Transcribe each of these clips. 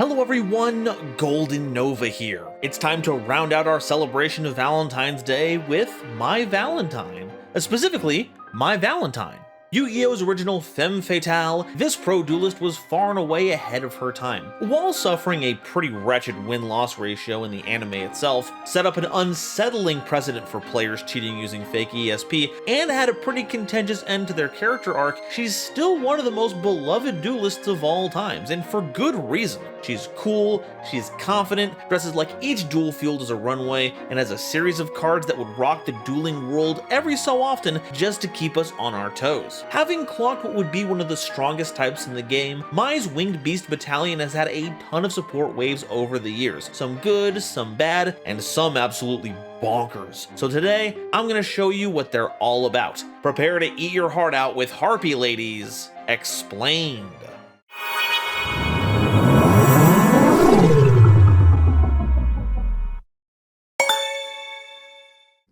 Hello everyone, GoldenNova here. It's time to round out our celebration of Valentine's Day with Mai Valentine. Specifically, Mai Valentine. Yu-Gi-Oh's original femme fatale, this pro duelist was far and away ahead of her time. While suffering a pretty wretched win-loss ratio in the anime itself, set up an unsettling precedent for players cheating using fake ESP, and had a pretty contentious end to their character arc, she's still one of the most beloved duelists of all times, and for good reason. She's cool, she's confident, dresses like each duel field is a runway, and has a series of cards that would rock the dueling world every so often just to keep us on our toes. Having clocked what would be one of the strongest types in the game, Mai's Winged Beast Battalion has had a ton of support waves over the years. Some good, some bad, and some absolutely bonkers. So today, I'm gonna show you what they're all about. Prepare to eat your heart out with Harpie Ladies Explained.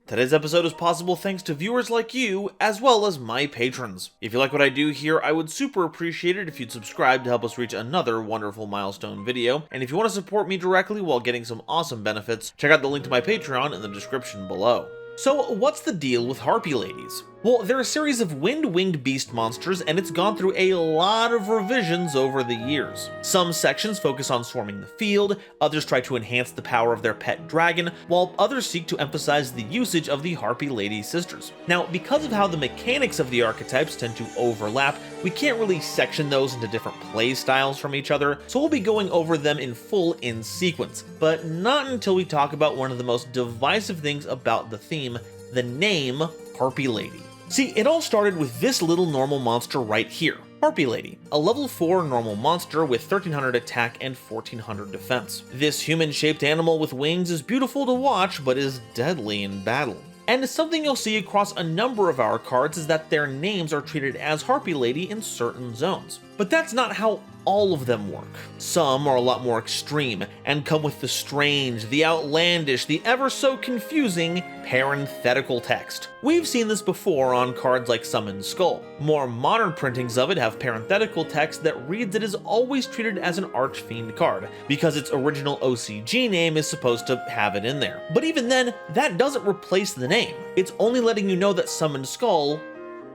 Today's episode is possible thanks to viewers like you, as well as my patrons. If you like what I do here, I would super appreciate it if you'd subscribe to help us reach another wonderful milestone video, and if you want to support me directly while getting some awesome benefits, check out the link to my Patreon in the description below. So what's the deal with Harpie Ladies? Well, they're a series of winged beast monsters, and it's gone through a lot of revisions over the years. Some sections focus on swarming the field, others try to enhance the power of their pet dragon, while others seek to emphasize the usage of the Harpie Lady sisters. Now, because of how the mechanics of the archetypes tend to overlap, we can't really section those into different play styles from each other, so we'll be going over them in full in sequence, but not until we talk about one of the most divisive things about the theme, the name Harpie Lady. See, it all started with this little normal monster right here, Harpie Lady, a level 4 normal monster with 1300 attack and 1400 defense. This human-shaped animal with wings is beautiful to watch, but is deadly in battle. And something you'll see across a number of our cards is that their names are treated as Harpie Lady in certain zones. But that's not how all of them work. Some are a lot more extreme and come with the strange, the outlandish, the ever so confusing parenthetical text. We've seen this before on cards like Summoned Skull. More modern printings of it have parenthetical text that reads it is always treated as an Archfiend card, because its original OCG name is supposed to have it in there. But even then, that doesn't replace the name. It's only letting you know that Summoned Skull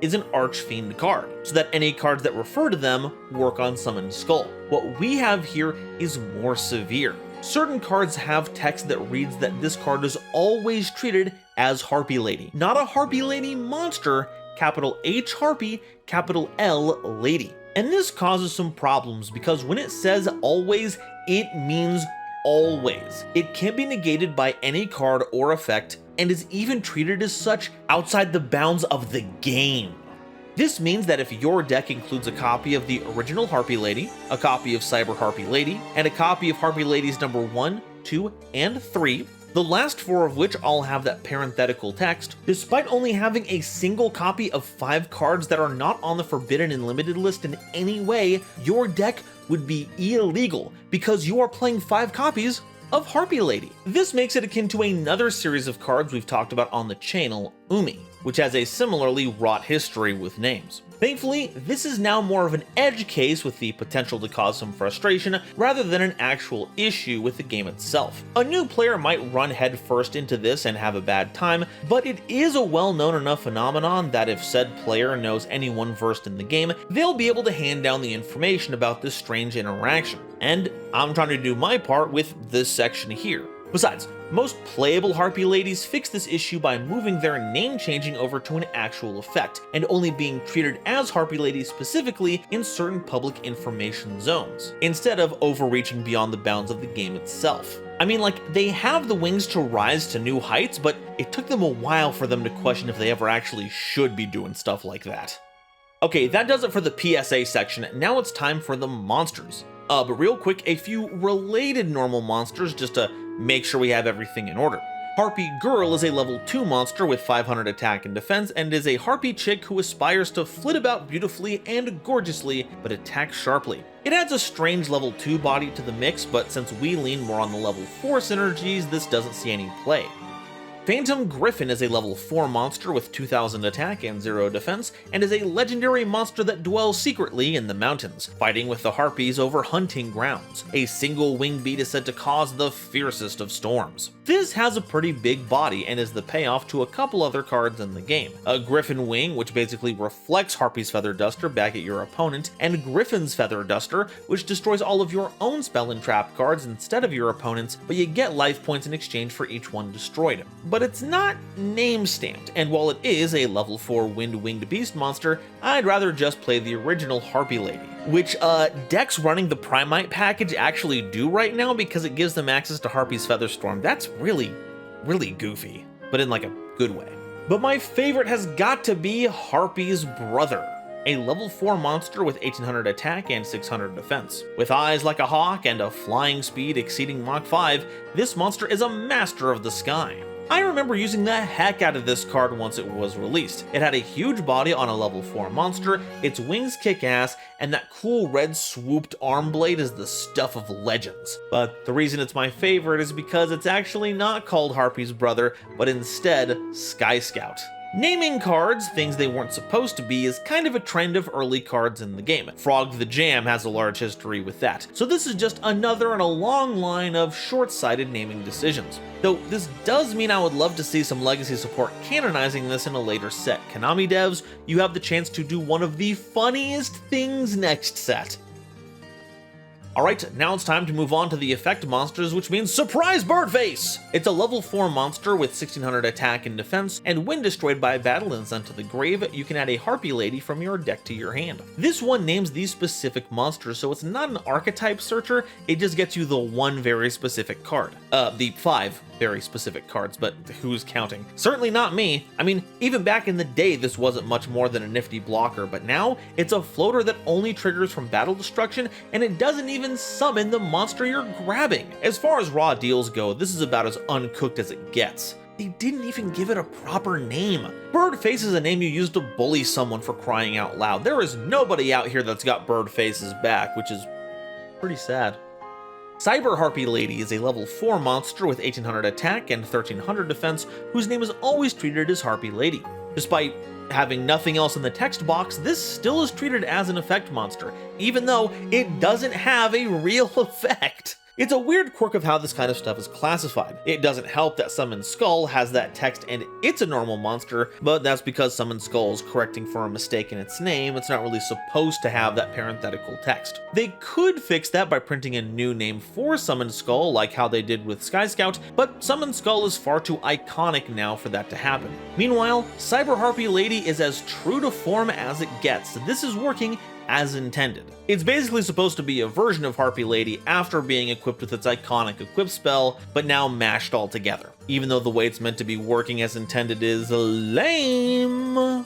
is an Archfiend card, so that any cards that refer to them work on Summoned Skull. What we have here is more severe. Certain cards have text that reads that this card is always treated as Harpie Lady, not a Harpie Lady monster, capital H Harpie, capital L Lady. And this causes some problems because when it says always, it means always. It can't be negated by any card or effect, and is even treated as such outside the bounds of the game. This means that if your deck includes a copy of the original Harpie Lady, a copy of Cyber Harpie Lady, and a copy of Harpie Ladies number 1, 2, and 3, the last 4 of which all have that parenthetical text, despite only having a single copy of 5 cards that are not on the Forbidden and Limited list in any way, your deck would be illegal because you are playing 5 copies of Harpie Lady. This makes it akin to another series of cards we've talked about on the channel, Umi, which has a similarly wrought history with names. Thankfully, this is now more of an edge case with the potential to cause some frustration rather than an actual issue with the game itself. A new player might run headfirst into this and have a bad time, but it is a well-known enough phenomenon that if said player knows anyone versed in the game, they'll be able to hand down the information about this strange interaction. And I'm trying to do my part with this section here. Besides, most playable Harpie Ladies fix this issue by moving their name changing over to an actual effect, and only being treated as Harpie Ladies specifically in certain public information zones, instead of overreaching beyond the bounds of the game itself. I mean, like, they have the wings to rise to new heights, but it took them a while for them to question if they ever actually should be doing stuff like that. Okay, that does it for the PSA section. Now it's time for the monsters. But real quick, a few related normal monsters just to make sure we have everything in order. Harpie Girl is a level 2 monster with 500 attack and defense, and is a Harpie chick who aspires to flit about beautifully and gorgeously, but attack sharply. It adds a strange level 2 body to the mix, but since we lean more on the level 4 synergies, this doesn't see any play. Phantom Griffin is a level 4 monster with 2000 attack and 0 defense, and is a legendary monster that dwells secretly in the mountains, fighting with the Harpies over hunting grounds. A single wing beat is said to cause the fiercest of storms. This has a pretty big body and is the payoff to a couple other cards in the game. A Griffin Wing, which basically reflects Harpie's Feather Duster back at your opponent, and Griffin's Feather Duster, which destroys all of your own spell and trap cards instead of your opponent's, but you get life points in exchange for each one destroyed. But it's not name stamped, and while it is a level 4 Wind-Winged Beast monster, I'd rather just play the original Harpie Lady, which decks running the Primite package actually do right now because it gives them access to Harpie's Featherstorm. That's really goofy, but in like a good way. But my favorite has got to be Harpie's brother, a level 4 monster with 1800 attack and 600 defense. With eyes like a hawk and a flying speed exceeding Mach 5, this monster is a master of the sky. I remember using the heck out of this card once it was released. It had a huge body on a level 4 monster, its wings kick ass, and that cool red swooped arm blade is the stuff of legends. But the reason it's my favorite is because it's actually not called Harpie's brother, but instead Sky Scout. Naming cards things they weren't supposed to be is kind of a trend of early cards in the game. Frog the Jam has a large history with that, so this is just another in a long line of short-sighted naming decisions. Though this does mean I would love to see some legacy support canonizing this in a later set. Konami devs, you have the chance to do one of the funniest things next set. Alright, now it's time to move on to the effect monsters, which means Surprise Birdface! It's a level 4 monster with 1600 attack and defense, and when destroyed by battle and sent to the grave, you can add a Harpie Lady from your deck to your hand. This one names these specific monsters, so it's not an archetype searcher, it just gets you the one very specific card. The 5 very specific cards, but who's counting? Certainly not me. I mean, even back in the day, this wasn't much more than a nifty blocker, but now it's a floater that only triggers from battle destruction, and it doesn't even summon the monster you're grabbing. As far as raw deals go, this is about as uncooked as it gets. They didn't even give it a proper name. Birdface is a name you use to bully someone, for crying out loud. There is nobody out here that's got Birdface's back, which is pretty sad. Cyber Harpie Lady is a level 4 monster with 1800 attack and 1300 defense, whose name is always treated as Harpie Lady. Despite having nothing else in the text box, this still is treated as an effect monster, even though it doesn't have a real effect. It's a weird quirk of how this kind of stuff is classified. It doesn't help that Summon Skull has that text and it's a normal monster, but that's because Summon Skull is correcting for a mistake in its name. It's not really supposed to have that parenthetical text. They could fix that by printing a new name for Summon Skull, like how they did with Sky Scout, but Summon Skull is far too iconic now for that to happen. Meanwhile, Cyber Harpie Lady is as true to form as it gets. This is working as intended. It's basically supposed to be a version of Harpie Lady after being equipped with its iconic equip spell, but now mashed all together, even though the way it's meant to be working as intended is lame.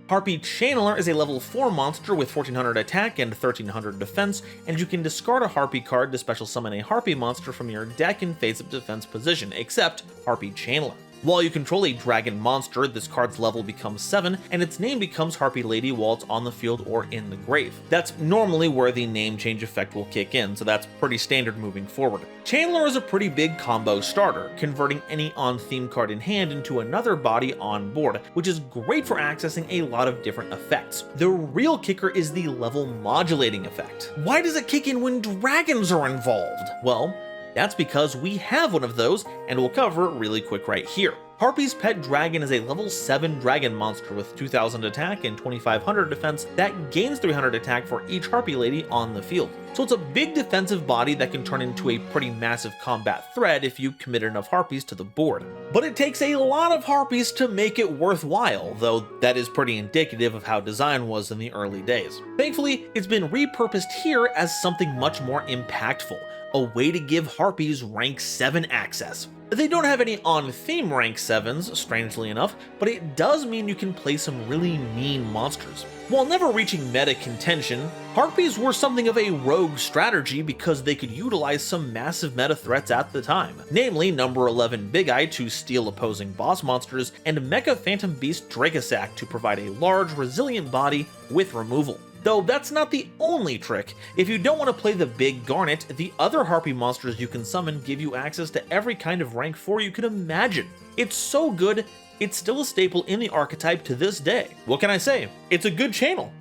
Harpie Channeler is a level 4 monster with 1400 attack and 1300 defense, and you can discard a Harpie card to special summon a Harpie monster from your deck in face-up defense position, except Harpie Channeler. While you control a dragon monster, this card's level becomes 7, and its name becomes Harpie Lady while it's on the field or in the grave. That's normally where the name change effect will kick in, so that's pretty standard moving forward. Channeler is a pretty big combo starter, converting any on-theme card in hand into another body on board, which is great for accessing a lot of different effects. The real kicker is the level modulating effect. Why does it kick in when dragons are involved? Well, that's because we have one of those, and we'll cover it really quick right here. Harpie's Pet Dragon is a level 7 dragon monster with 2000 attack and 2500 defense that gains 300 attack for each Harpie Lady on the field. So it's a big defensive body that can turn into a pretty massive combat threat if you commit enough Harpies to the board. But it takes a lot of Harpies to make it worthwhile, though that is pretty indicative of how design was in the early days. Thankfully, it's been repurposed here as something much more impactful, a way to give Harpies rank 7 access. They don't have any on-theme rank 7s, strangely enough, but it does mean you can play some really mean monsters. While never reaching meta contention, Harpies were something of a rogue strategy because they could utilize some massive meta threats at the time, namely number 11 Big Eye to steal opposing boss monsters, and Mecha Phantom Beast Dracosac to provide a large, resilient body with removal. Though that's not the only trick. If you don't want to play the big Garnet, the other Harpie monsters you can summon give you access to every kind of rank 4 you could imagine. It's so good, it's still a staple in the archetype to this day. What can I say? It's a good channel.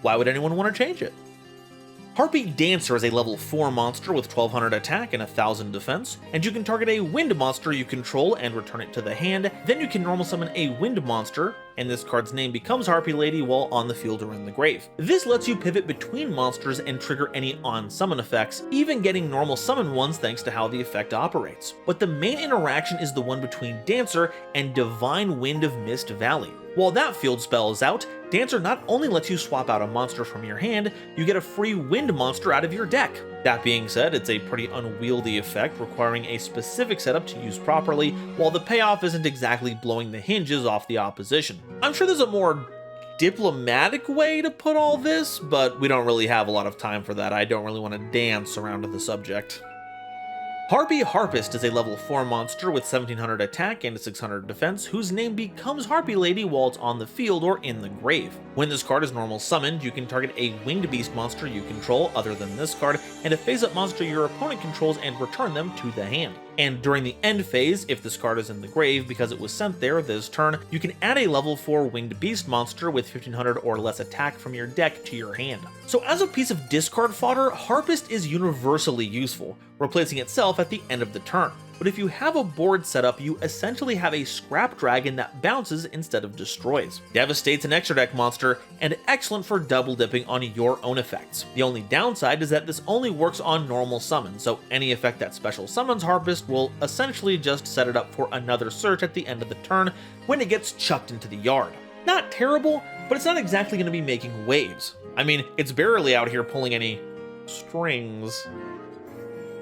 Why would anyone want to change it? Harpie Dancer is a level 4 monster with 1200 attack and 1000 defense, and you can target a wind monster you control and return it to the hand. Then you can normal summon a wind monster, and this card's name becomes Harpie Lady while on the field or in the grave. This lets you pivot between monsters and trigger any on-summon effects, even getting normal summon ones thanks to how the effect operates. But the main interaction is the one between Dancer and Divine Wind of Mist Valley. While that field spell is out, Dancer not only lets you swap out a monster from your hand, you get a free wind monster out of your deck. That being said, it's a pretty unwieldy effect requiring a specific setup to use properly, while the payoff isn't exactly blowing the hinges off the opposition. I'm sure there's a more diplomatic way to put all this, but we don't really have a lot of time for that. I don't really want to dance around the subject. Harpie Harpist is a level 4 monster with 1700 attack and 600 defense, whose name becomes Harpie Lady while it's on the field or in the grave. When this card is normal summoned, you can target a winged beast monster you control other than this card, and a face-up monster your opponent controls and return them to the hand. And during the end phase, if this card is in the grave because it was sent there this turn, you can add a level 4 winged beast monster with 1500 or less attack from your deck to your hand. So as a piece of discard fodder, Harpist is universally useful, replacing itself at the end of the turn. But if you have a board set up, you essentially have a scrap dragon that bounces instead of destroys. Devastate's an extra deck monster, and excellent for double dipping on your own effects. The only downside is that this only works on normal summon, so any effect that special summons Harpist will essentially just set it up for another search at the end of the turn when it gets chucked into the yard. Not terrible, but it's not exactly going to be making waves. I mean, it's barely out here pulling any strings.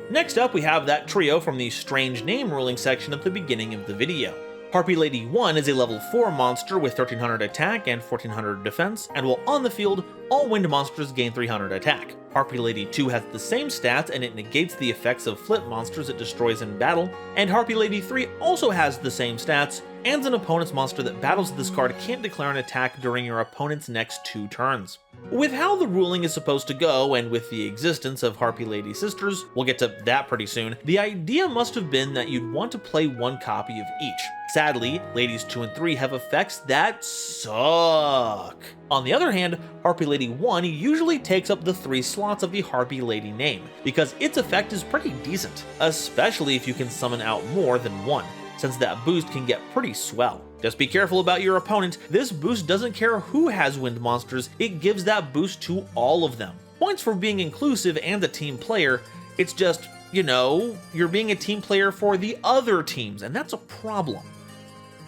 Next up, we have that trio from the strange name ruling section at the beginning of the video. Harpie Lady 1 is a level 4 monster with 1300 attack and 1400 defense, and while on the field, all wind monsters gain 300 attack. Harpie Lady 2 has the same stats and it negates the effects of flip monsters it destroys in battle, and Harpie Lady 3 also has the same stats, and an opponent's monster that battles this card can't declare an attack during your opponent's next 2 turns. With how the ruling is supposed to go, and with the existence of Harpie Lady sisters, we'll get to that pretty soon, the idea must have been that you'd want to play one copy of each. Sadly, Ladies 2 and 3 have effects that suck. On the other hand, Harpie Lady 1 usually takes up the 3 slots of the Harpie Lady name, because its effect is pretty decent, especially if you can summon out more than one, since that boost can get pretty swell. Just be careful about your opponent. This boost doesn't care who has wind monsters, it gives that boost to all of them. Points for being inclusive and a team player, it's just, you know, you're being a team player for the other teams, and that's a problem.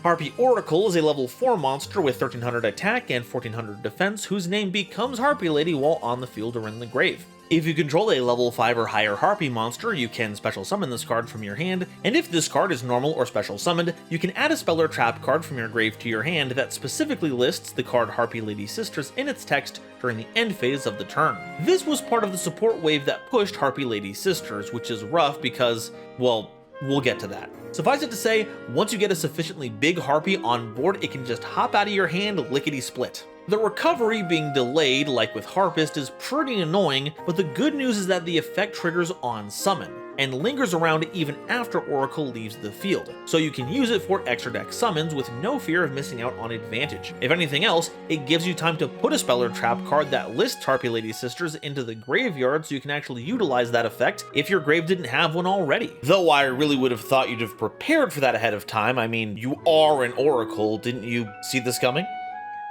Harpie Oracle is a level 4 monster with 1300 attack and 1400 defense, whose name becomes Harpie Lady while on the field or in the grave. If you control a level 5 or higher Harpie monster, you can special summon this card from your hand, and if this card is normal or special summoned, you can add a spell or trap card from your grave to your hand that specifically lists the card Harpie Lady Sisters in its text during the end phase of the turn. This was part of the support wave that pushed Harpie Lady Sisters, which is rough because, well, we'll get to that. Suffice it to say, once you get a sufficiently big Harpie on board, it can just hop out of your hand lickety-split. The recovery being delayed, like with Harpist, is pretty annoying, but the good news is that the effect triggers on summon, and lingers around even after Oracle leaves the field, so you can use it for extra deck summons with no fear of missing out on advantage. If anything else, it gives you time to put a spell or trap card that lists Harpie Lady Sisters into the graveyard so you can actually utilize that effect if your grave didn't have one already. Though I really would have thought you'd have prepared for that ahead of time. I mean, you are an Oracle, didn't you see this coming?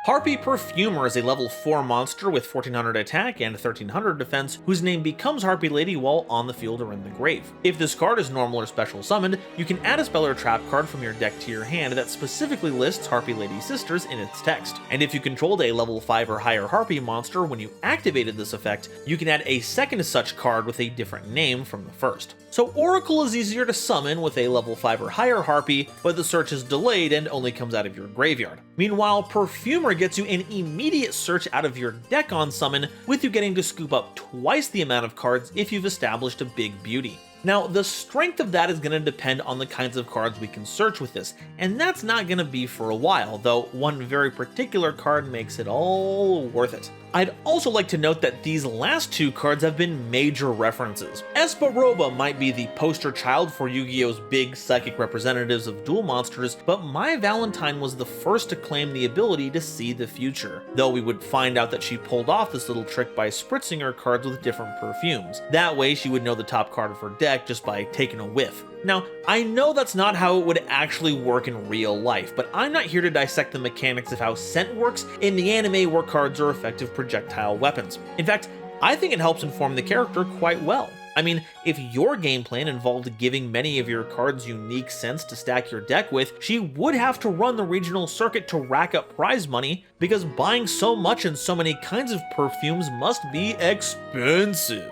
Harpie Perfumer is a level 4 monster with 1400 attack and 1300 defense, whose name becomes Harpie Lady while on the field or in the grave. If this card is normal or special summoned, you can add a spell or trap card from your deck to your hand that specifically lists Harpie Lady Sisters in its text. And if you controlled a level 5 or higher Harpie monster when you activated this effect, you can add a second such card with a different name from the first. So Oracle is easier to summon with a level 5 or higher Harpie, but the search is delayed and only comes out of your graveyard. Meanwhile, Perfumer gets you an immediate search out of your deck on summon, with you getting to scoop up twice the amount of cards if you've established a big beauty. Now, the strength of that is going to depend on the kinds of cards we can search with this, and that's not going to be for a while, though one very particular card makes it all worth it. I'd also like to note that these last two cards have been major references. Esparoba might be the poster child for Yu-Gi-Oh's big psychic representatives of duel monsters, but Mai Valentine was the first to claim the ability to see the future, though we would find out that she pulled off this little trick by spritzing her cards with different perfumes. That way she would know the top card of her deck just by taking a whiff. Now, I know that's not how it would actually work in real life, but I'm not here to dissect the mechanics of how scent works in the anime where cards are effective projectile weapons. In fact, I think it helps inform the character quite well. I mean, if your game plan involved giving many of your cards unique scents to stack your deck with, she would have to run the regional circuit to rack up prize money, because buying so much and so many kinds of perfumes must be expensive.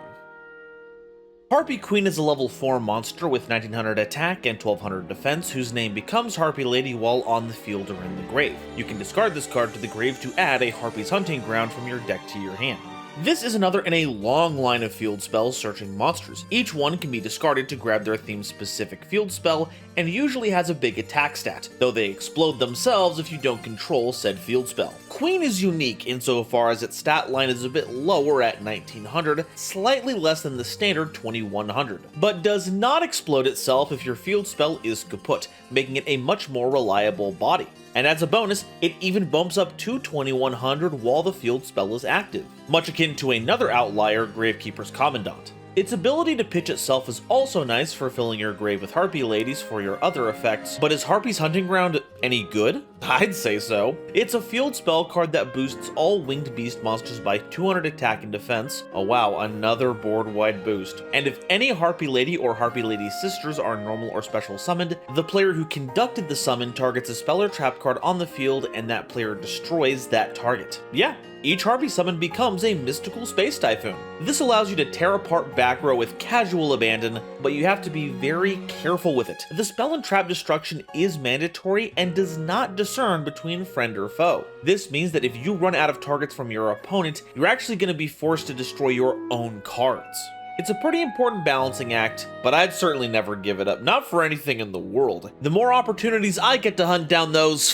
Harpie Queen is a level 4 monster with 1900 attack and 1200 defense, whose name becomes Harpie Lady while on the field or in the grave. You can discard this card to the grave to add a Harpie's Hunting Ground from your deck to your hand. This is another in a long line of field spells searching monsters. Each one can be discarded to grab their theme-specific field spell, and usually has a big attack stat, though they explode themselves if you don't control said field spell. Queen is unique insofar as its stat line is a bit lower at 1900, slightly less than the standard 2100, but does not explode itself if your field spell is kaput, making it a much more reliable body. And as a bonus, it even bumps up to 2100 while the field spell is active, much akin to another outlier, Gravekeeper's Commandant. Its ability to pitch itself is also nice for filling your grave with Harpie Ladies for your other effects, but is Harpie's Hunting Ground any good? I'd say so. It's a field spell card that boosts all winged beast monsters by 200 attack and defense. Oh wow, another board-wide boost. And if any Harpie Lady or Harpie Lady sisters are normal or special summoned, the player who conducted the summon targets a spell or trap card on the field and that player destroys that target. Yeah. Each Harpie summon becomes a mystical space typhoon. This allows you to tear apart back row with casual abandon, but you have to be very careful with it. The spell and trap destruction is mandatory and does not discern between friend or foe. This means that if you run out of targets from your opponent, you're actually going to be forced to destroy your own cards. It's a pretty important balancing act, but I'd certainly never give it up, not for anything in the world. The more opportunities I get to hunt down those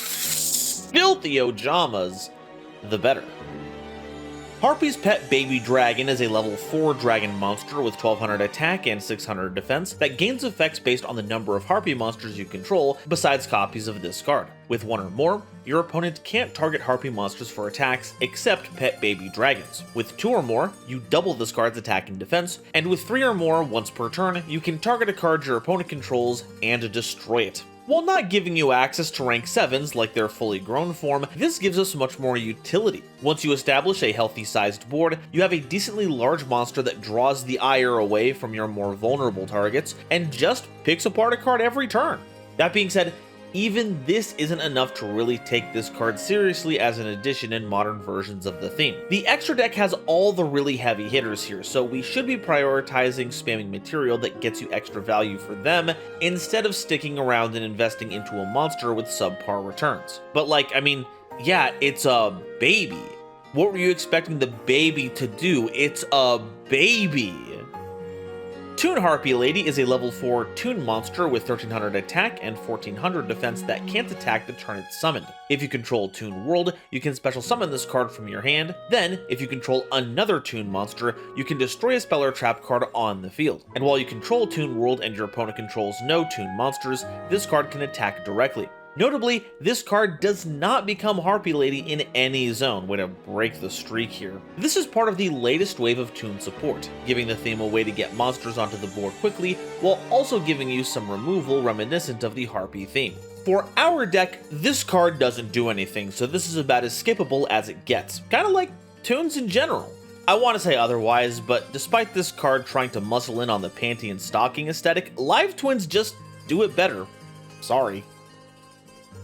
filthy ojamas, the better. Harpie's Pet Baby Dragon is a level 4 dragon monster with 1200 attack and 600 defense that gains effects based on the number of Harpie monsters you control besides copies of this card. With 1 or more, your opponent can't target Harpie monsters for attacks except Pet Baby Dragons. With 2 or more, you double this card's attack and defense, and with 3 or more once per turn, you can target a card your opponent controls and destroy it. While not giving you access to rank 7s like their fully grown form, this gives us much more utility. Once you establish a healthy sized board, you have a decently large monster that draws the ire away from your more vulnerable targets and just picks apart a card every turn. That being said, even this isn't enough to really take this card seriously as an addition in modern versions of the theme. The extra deck has all the really heavy hitters here, so we should be prioritizing spamming material that gets you extra value for them, instead of sticking around and investing into a monster with subpar returns. But yeah, it's a baby. What were you expecting the baby to do? It's a baby. Toon Harpie Lady is a level 4 Toon monster with 1300 attack and 1400 defense that can't attack the turn it's summoned. If you control Toon World, you can special summon this card from your hand. Then, if you control another Toon monster, you can destroy a spell or trap card on the field. And while you control Toon World and your opponent controls no Toon monsters, this card can attack directly. Notably, this card does not become Harpie Lady in any zone. Way to break the streak here. This is part of the latest wave of Toon support, giving the theme a way to get monsters onto the board quickly, while also giving you some removal reminiscent of the Harpie theme. For our deck, this card doesn't do anything, so this is about as skippable as it gets. Kinda like Toons in general. I want to say otherwise, but despite this card trying to muscle in on the panty and stocking aesthetic, Live Twins just do it better. Sorry.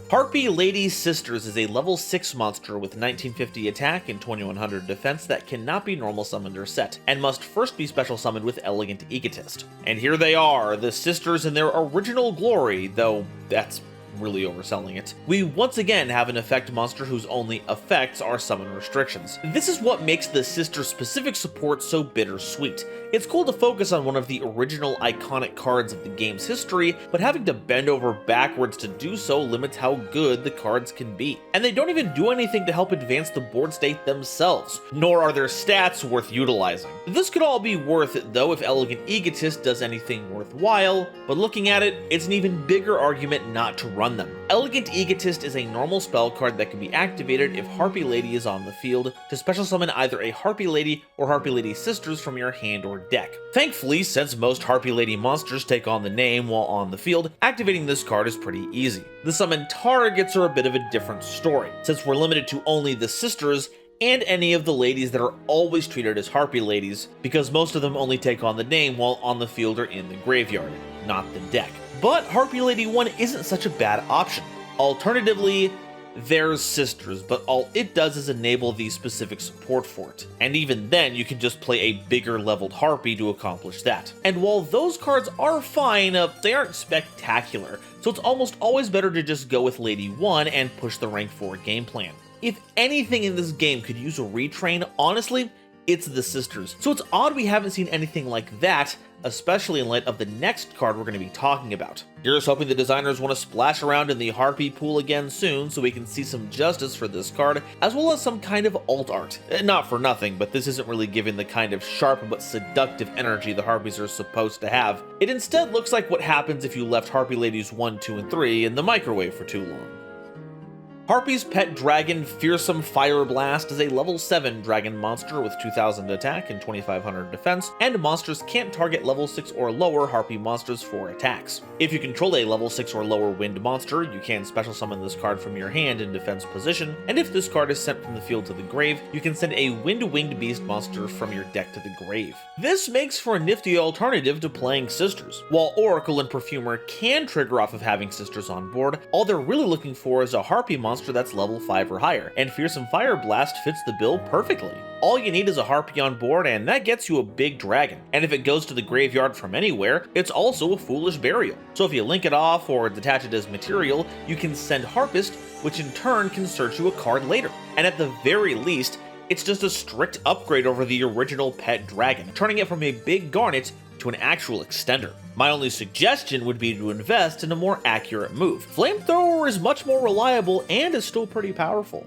Harpie Ladies Sisters is a level 6 monster with 1950 attack and 2100 defense that cannot be normal summoned or set, and must first be special summoned with Elegant Egotist. And here they are, the sisters in their original glory, though that's really overselling it. We once again have an effect monster whose only effects are summon restrictions. This is what makes the sister-specific support so bittersweet. It's cool to focus on one of the original iconic cards of the game's history, but having to bend over backwards to do so limits how good the cards can be. And they don't even do anything to help advance the board state themselves, nor are their stats worth utilizing. This could all be worth it though if Elegant Egotist does anything worthwhile, but looking at it, it's an even bigger argument not to run them. Elegant Egotist is a normal spell card that can be activated if Harpie Lady is on the field to special summon either a Harpie Lady or Harpie Lady sisters from your hand or deck. Thankfully, since most Harpie Lady monsters take on the name while on the field, activating this card is pretty easy. The summon targets are a bit of a different story, since we're limited to only the sisters and any of the ladies that are always treated as Harpie Ladies, because most of them only take on the name while on the field or in the graveyard, not the deck. But Harpie Lady 1 isn't such a bad option. Alternatively, there's sisters, but all it does is enable the specific support for it. And even then, you can just play a bigger leveled Harpie to accomplish that. And while those cards are fine, they aren't spectacular, so it's almost always better to just go with Lady 1 and push the rank 4 game plan. If anything in this game could use a retrain, honestly, it's the sisters. So it's odd we haven't seen anything like that, especially in light of the next card we're going to be talking about. Here's hoping the designers want to splash around in the Harpie pool again soon so we can see some justice for this card, as well as some kind of alt art. Not for nothing, but this isn't really giving the kind of sharp but seductive energy the Harpies are supposed to have. It instead looks like what happens if you left Harpie Ladies 1, 2, and 3 in the microwave for too long. Harpie's pet dragon, Fearsome Fire Blast, is a level 7 dragon monster with 2000 attack and 2500 defense, and monsters can't target level 6 or lower Harpie monsters for attacks. If you control a level 6 or lower wind monster, you can special summon this card from your hand in defense position, and if this card is sent from the field to the grave, you can send a wind-winged beast monster from your deck to the grave. This makes for a nifty alternative to playing sisters. While Oracle and Perfumer can trigger off of having sisters on board, all they're really looking for is a Harpie monster that's level 5 or higher, and Fearsome Fire Blast fits the bill perfectly. All you need is a Harpie on board, and that gets you a big dragon. And if it goes to the graveyard from anywhere, it's also a Foolish Burial. So if you link it off or detach it as material, you can send Harpist, which in turn can search you a card later. And at the very least, it's just a strict upgrade over the original pet dragon, turning it from a big garnet to an actual extender. My only suggestion would be to invest in a more accurate move. Flamethrower is much more reliable and is still pretty powerful.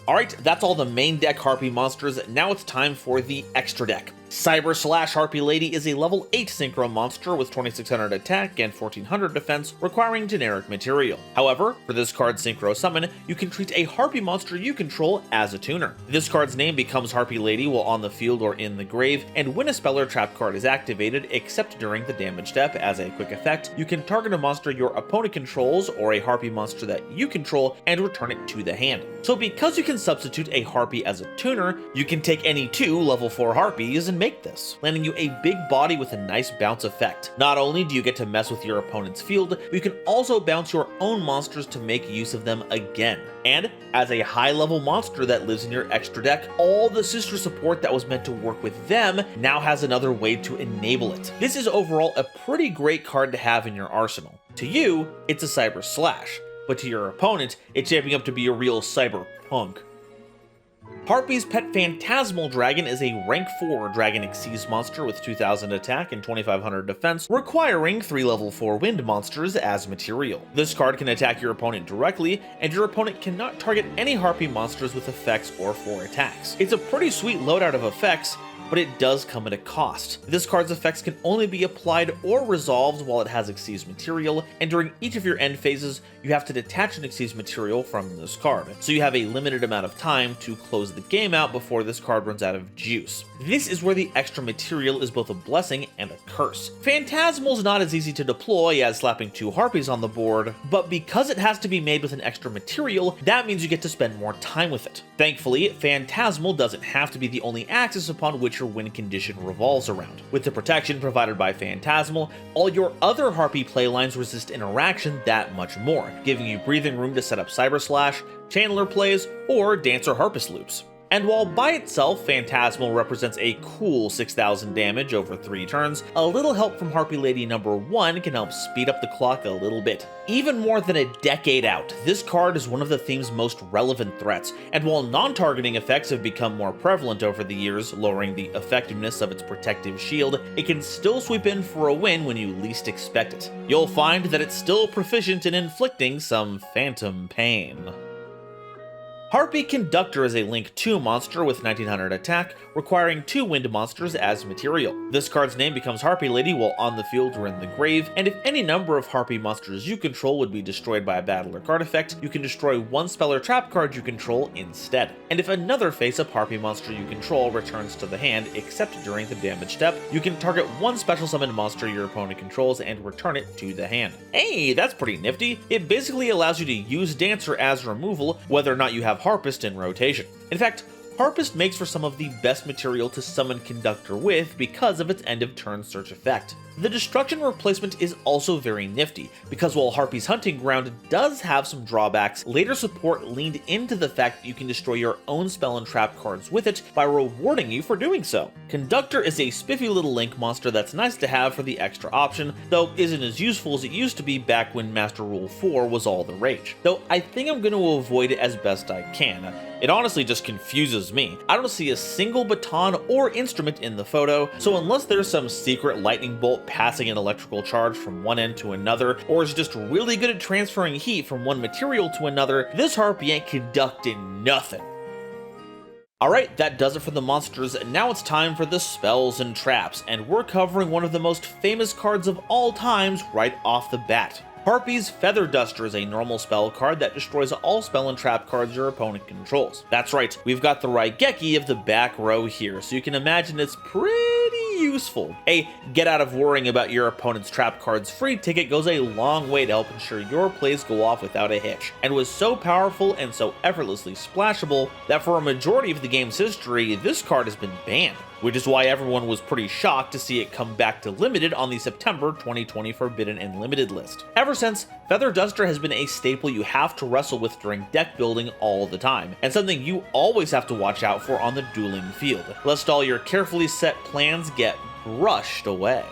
Alright, that's all the main deck Harpie monsters. Now it's time for the extra deck. Cyber Slash Harpie Lady is a level 8 synchro monster with 2600 attack and 1400 defense, requiring generic material. However, for this card's synchro summon, you can treat a Harpie monster you control as a tuner. This card's name becomes Harpie Lady while on the field or in the grave, and when a spell or trap card is activated, except during the damage step, as a quick effect, you can target a monster your opponent controls or a Harpie monster that you control and return it to the hand. So because you can substitute a Harpie as a tuner, you can take any 2 level 4 Harpies and make this, landing you a big body with a nice bounce effect. Not only do you get to mess with your opponent's field, but you can also bounce your own monsters to make use of them again. And as a high level monster that lives in your extra deck, all the sister support that was meant to work with them now has another way to enable it. This is overall a pretty great card to have in your arsenal. To you, it's a Cyber Slash, but to your opponent, it's shaping up to be a real cyber punk. Harpie's Pet Phantasmal Dragon is a rank 4 Dragon Xyz monster with 2000 attack and 2500 defense, requiring 3 level 4 wind monsters as material. This card can attack your opponent directly, and your opponent cannot target any Harpie monsters with effects or for attacks. It's a pretty sweet loadout of effects, but it does come at a cost. This card's effects can only be applied or resolved while it has Xyz material, and during each of your end phases, you have to detach an Xyz material from this card, so you have a limited amount of time to close the game out before this card runs out of juice. This is where the extra material is both a blessing and a curse. Phantasmal's not as easy to deploy as slapping 2 Harpies on the board, but because it has to be made with an extra material, that means you get to spend more time with it. Thankfully, Phantasmal doesn't have to be the only axis upon which your win condition revolves around. With the protection provided by Phantasmal, all your other Harpie playlines resist interaction that much more, giving you breathing room to set up Cyber Slash, Channeler plays, or Dancer Harpist loops. And while by itself Phantasmal represents a cool 6,000 damage over 3 turns, a little help from Harpie Lady number 1 can help speed up the clock a little bit. Even more than a decade out, this card is one of the theme's most relevant threats, and while non-targeting effects have become more prevalent over the years, lowering the effectiveness of its protective shield, it can still sweep in for a win when you least expect it. You'll find that it's still proficient in inflicting some phantom pain. Harpie Conductor is a Link 2 monster with 1900 attack, requiring 2 wind monsters as material. This card's name becomes Harpie Lady while on the field or in the grave, and if any number of Harpie monsters you control would be destroyed by a battle or card effect, you can destroy one spell or trap card you control instead. And if another face-up Harpie monster you control returns to the hand except during the damage step, you can target one special summon monster your opponent controls and return it to the hand. Hey, that's pretty nifty. It basically allows you to use Dancer as removal whether or not you have Harpist in rotation. In fact, Harpist makes for some of the best material to summon Conductor with because of its end of turn search effect. The destruction replacement is also very nifty, because while Harpie's Hunting Ground does have some drawbacks, later support leaned into the fact that you can destroy your own spell and trap cards with it by rewarding you for doing so. Conductor is a spiffy little Link monster that's nice to have for the extra option, though isn't as useful as it used to be back when Master Rule 4 was all the rage. Though I think I'm going to avoid it as best I can. It honestly just confuses me. I don't see a single baton or instrument in the photo, so unless there's some secret lightning bolt passing an electrical charge from one end to another, or is just really good at transferring heat from one material to another, this Harpie ain't conducting nothing. Alright, that does it for the monsters. Now it's time for the spells and traps, and we're covering one of the most famous cards of all times right off the bat. Harpie's Feather Duster is a normal spell card that destroys all spell and trap cards your opponent controls. That's right, we've got the Raigeki of the back row here, so you can imagine it's pretty useful. A get out of worrying about your opponent's trap cards free ticket goes a long way to help ensure your plays go off without a hitch, and was so powerful and so effortlessly splashable that for a majority of the game's history, this card has been banned. Which is why everyone was pretty shocked to see it come back to Limited on the September 2020 Forbidden and Limited list. Ever since, Feather Duster has been a staple you have to wrestle with during deck building all the time, and something you always have to watch out for on the dueling field, lest all your carefully set plans get brushed away.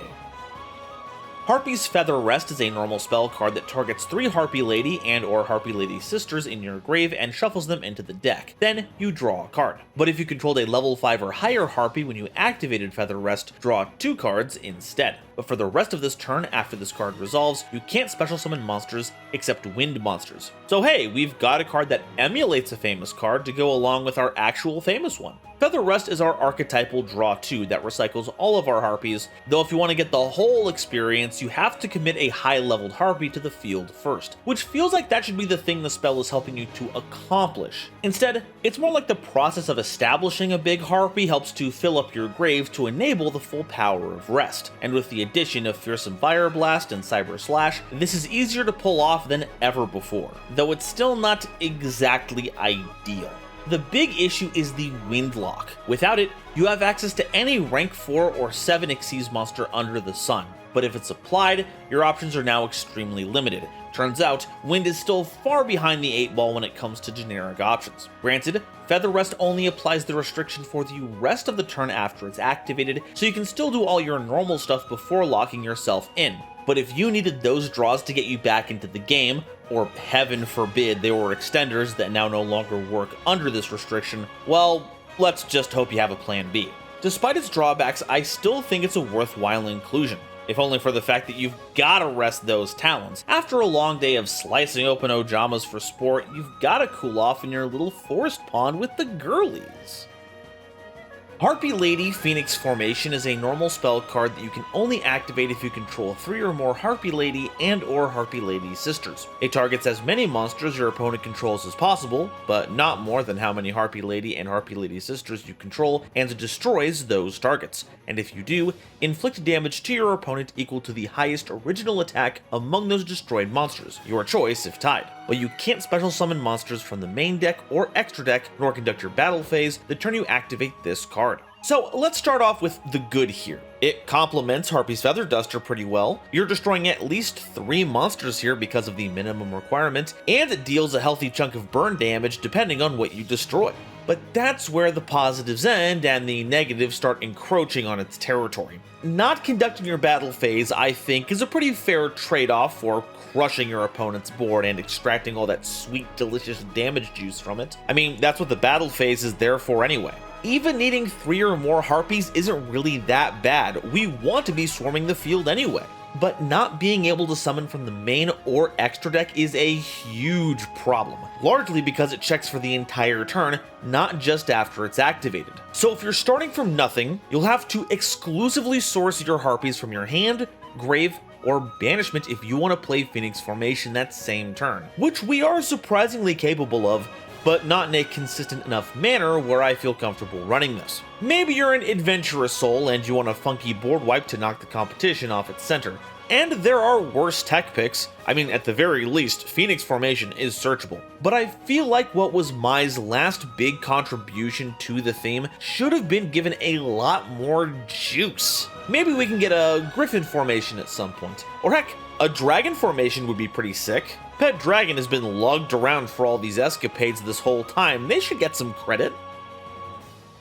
Harpie's Feather Rest is a normal spell card that targets 3 Harpie Lady and or Harpie Lady sisters in your grave and shuffles them into the deck. Then you draw a card. But if you controlled a level 5 or higher Harpie when you activated Feather Rest, draw 2 cards instead. But for the rest of this turn after this card resolves, you can't special summon monsters except wind monsters. So hey, we've got a card that emulates a famous card to go along with our actual famous one. Feather Rest is our archetypal draw 2 that recycles all of our Harpies, though if you want to get the whole experience, you have to commit a high-leveled Harpie to the field first, which feels like that should be the thing the spell is helping you to accomplish. Instead, it's more like the process of establishing a big Harpie helps to fill up your grave to enable the full power of Rest, and with the addition of Fearsome Fire Blast and Cyber Slash, this is easier to pull off than ever before, though it's still not exactly ideal. The big issue is the Wind Lock. Without it, you have access to any rank 4 or 7 Xyz monster under the sun, but if it's applied, your options are now extremely limited. Turns out, Wind is still far behind the 8 ball when it comes to generic options. Granted, Feather Rest only applies the restriction for the rest of the turn after it's activated, so you can still do all your normal stuff before locking yourself in. But if you needed those draws to get you back into the game, or heaven forbid there were extenders that now no longer work under this restriction, well, let's just hope you have a plan B. Despite its drawbacks, I still think it's a worthwhile inclusion, if only for the fact that you've gotta rest those talons. After a long day of slicing open Ojamas for sport, you've gotta cool off in your little forest pond with the girlies. Harpie Lady Phoenix Formation is a normal spell card that you can only activate if you control 3 or more Harpie Lady and or Harpie Lady sisters. It targets as many monsters your opponent controls as possible, but not more than how many Harpie Lady and Harpie Lady sisters you control, and destroys those targets. And if you do, inflict damage to your opponent equal to the highest original attack among those destroyed monsters, your choice if tied. But you can't special summon monsters from the main deck or extra deck, nor conduct your battle phase the turn you activate this card. So let's start off with the good here. It complements Harpie's Feather Duster pretty well. You're destroying at least 3 monsters here because of the minimum requirement, and it deals a healthy chunk of burn damage depending on what you destroy. But that's where the positives end and the negatives start encroaching on its territory. Not conducting your battle phase, I think, is a pretty fair trade-off for crushing your opponent's board and extracting all that sweet, delicious damage juice from it. I mean, that's what the battle phase is there for anyway. Even needing 3 or more Harpies isn't really that bad. We want to be swarming the field anyway. But not being able to summon from the main or extra deck is a huge problem, largely because it checks for the entire turn, not just after it's activated. So if you're starting from nothing, you'll have to exclusively source your Harpies from your hand, grave, or banishment if you want to play Phoenix Formation that same turn, which we are surprisingly capable of, but not in a consistent enough manner where I feel comfortable running this. Maybe you're an adventurous soul and you want a funky board wipe to knock the competition off its center. And there are worse tech picks. I mean, at the very least, Phoenix Formation is searchable. But I feel like what was Mai's last big contribution to the theme should have been given a lot more juice. Maybe we can get a Griffin Formation at some point. Or heck, a Dragon Formation would be pretty sick. Pet Dragon has been lugged around for all these escapades this whole time. They should get some credit.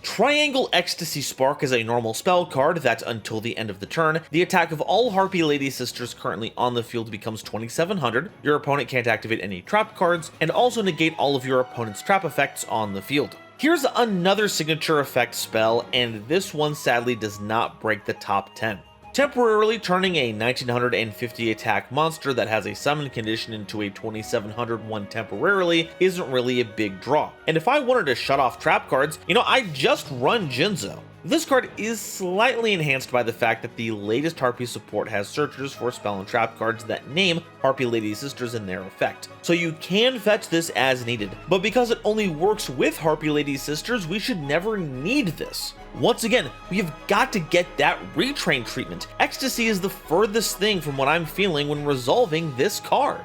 Triangle Ecstasy Spark is a normal spell card that, until the end of the turn, the attack of all Harpie Lady Sisters currently on the field becomes 2700, your opponent can't activate any trap cards, and also negate all of your opponent's trap effects on the field. Here's another signature effect spell, and this one sadly does not break the top 10. Temporarily turning a 1950 attack monster that has a summon condition into a 2700 one temporarily isn't really a big draw. And if I wanted to shut off trap cards, I just run Jinzo. This card is slightly enhanced by the fact that the latest Harpie support has searchers for spell and trap cards that name Harpie Lady Sisters in their effect. So you can fetch this as needed, but because it only works with Harpie Lady Sisters, we should never need this. Once again, we have got to get that retrain treatment. Ecstasy is the furthest thing from what I'm feeling when resolving this card.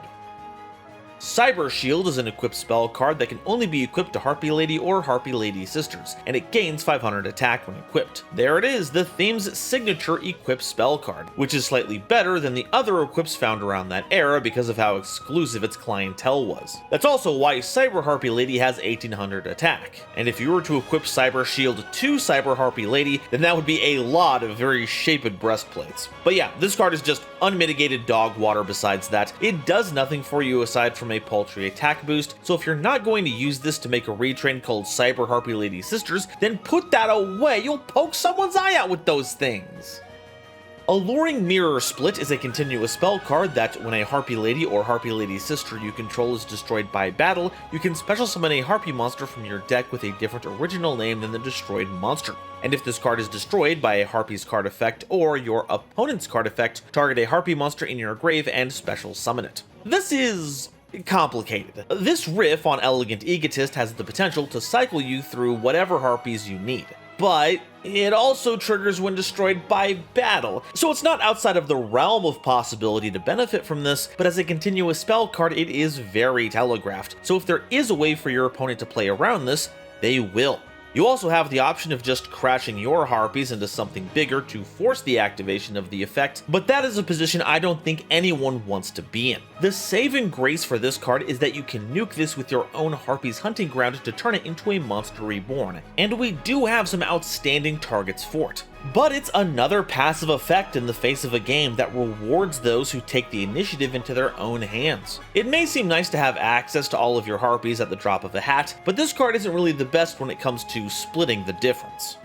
Cyber Shield is an equipped spell card that can only be equipped to Harpie Lady or Harpie Lady Sisters, and it gains 500 attack when equipped. There it is, the theme's signature equipped spell card, which is slightly better than the other equips found around that era because of how exclusive its clientele was. That's also why Cyber Harpie Lady has 1800 attack, and if you were to equip Cyber Shield to Cyber Harpie Lady, then that would be a lot of very shaped breastplates. But yeah, this card is just unmitigated dog water besides that. It does nothing for you aside from a paltry attack boost, so if you're not going to use this to make a retrain called Cyber Harpie Lady Sisters, then put that away. You'll poke someone's eye out with those things. Alluring Mirror Split is a continuous spell card that, when a Harpie Lady or Harpie Lady Sister you control is destroyed by battle, you can special summon a Harpie monster from your deck with a different original name than the destroyed monster. And if this card is destroyed by a Harpie's card effect or your opponent's card effect, target a Harpie monster in your grave and special summon it. This is complicated. This riff on Elegant Egotist has the potential to cycle you through whatever Harpies you need, but it also triggers when destroyed by battle, so it's not outside of the realm of possibility to benefit from this, but as a continuous spell card it is very telegraphed, so if there is a way for your opponent to play around this, they will. You also have the option of just crashing your Harpies into something bigger to force the activation of the effect, but that is a position I don't think anyone wants to be in. The saving grace for this card is that you can nuke this with your own Harpie's hunting ground to turn it into a monster reborn, and we do have some outstanding targets for it. But it's another passive effect in the face of a game that rewards those who take the initiative into their own hands. It may seem nice to have access to all of your Harpies at the drop of a hat, but this card isn't really the best when it comes to splitting the difference.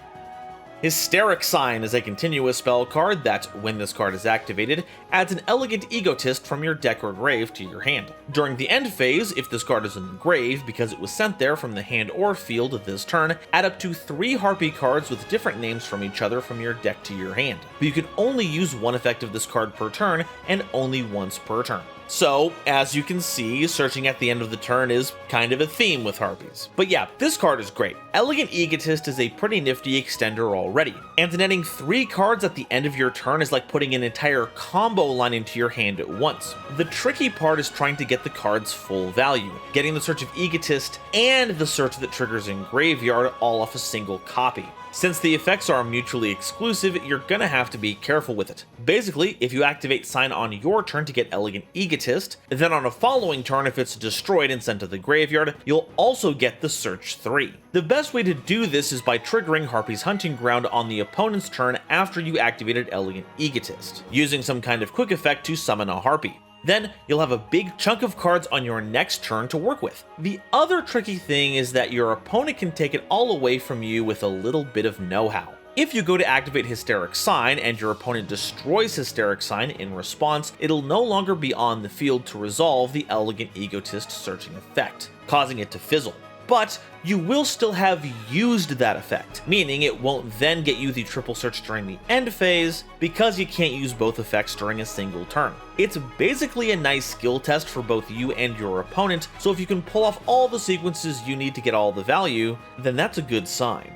Hysteric Sign is a continuous spell card that, when this card is activated, adds an Elegant Egotist from your deck or grave to your hand. During the end phase, if this card is in the grave because it was sent there from the hand or field this turn, add up to 3 Harpie cards with different names from each other from your deck to your hand. But you can only use one effect of this card per turn, and only once per turn. So, as you can see, searching at the end of the turn is kind of a theme with Harpies. But yeah, this card is great. Elegant Egotist is a pretty nifty extender already, and netting 3 cards at the end of your turn is like putting an entire combo line into your hand at once. The tricky part is trying to get the card's full value, getting the search of Egotist and the search that triggers in Graveyard all off a single copy. Since the effects are mutually exclusive, you're gonna have to be careful with it. Basically, if you activate Sign on your turn to get Elegant Egotist, then on a following turn if it's destroyed and sent to the graveyard, you'll also get the Search 3. The best way to do this is by triggering Harpie's Hunting Ground on the opponent's turn after you activated Elegant Egotist, using some kind of quick effect to summon a Harpie. Then you'll have a big chunk of cards on your next turn to work with. The other tricky thing is that your opponent can take it all away from you with a little bit of know-how. If you go to activate Hysteric Sign and your opponent destroys Hysteric Sign in response, it'll no longer be on the field to resolve the Elegant Egotist searching effect, causing it to fizzle. But you will still have used that effect, meaning it won't then get you the triple search during the end phase because you can't use both effects during a single turn. It's basically a nice skill test for both you and your opponent, so if you can pull off all the sequences you need to get all the value, then that's a good sign.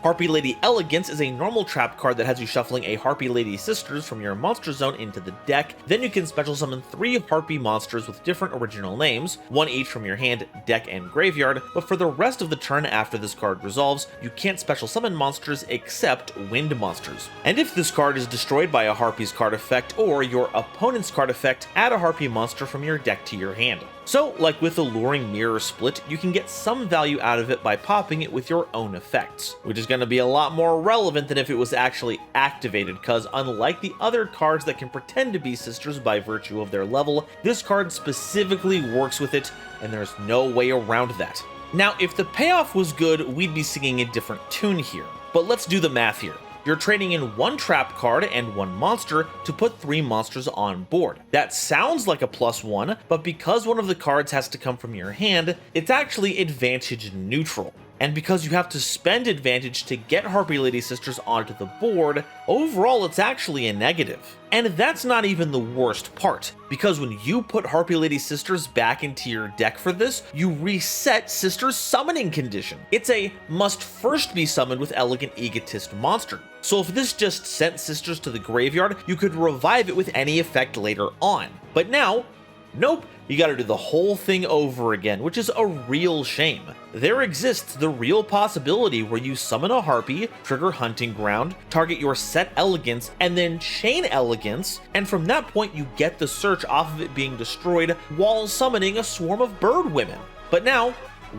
Harpie Lady Elegance is a normal trap card that has you shuffling a Harpie Lady Sisters from your monster zone into the deck. Then you can special summon 3 Harpie monsters with different original names, 1 each from your hand, deck, and graveyard, but for the rest of the turn after this card resolves, you can't special summon monsters except wind monsters. And if this card is destroyed by a Harpie's card effect or your opponent's card effect, add a Harpie monster from your deck to your hand. So, like with Alluring Mirror Split, you can get some value out of it by popping it with your own effects, which is going to be a lot more relevant than if it was actually activated, because unlike the other cards that can pretend to be sisters by virtue of their level, this card specifically works with it, and there's no way around that. Now, if the payoff was good, we'd be singing a different tune here, but let's do the math here. You're trading in 1 trap card and 1 monster to put 3 monsters on board. That sounds like a +1, but because one of the cards has to come from your hand, it's actually advantage neutral. And because you have to spend advantage to get Harpie Lady Sisters onto the board, overall it's actually a negative. And that's not even the worst part, because when you put Harpie Lady Sisters back into your deck for this, you reset Sisters' summoning condition. It's a must first be summoned with Elegant Egotist monster. So if this just sent Sisters to the graveyard, you could revive it with any effect later on. But now, nope, you gotta do the whole thing over again, which is a real shame. There exists the real possibility where you summon a Harpie, trigger Hunting Ground, target your set Elegance, and then chain Elegance, and from that point you get the search off of it being destroyed while summoning a swarm of bird women. But now,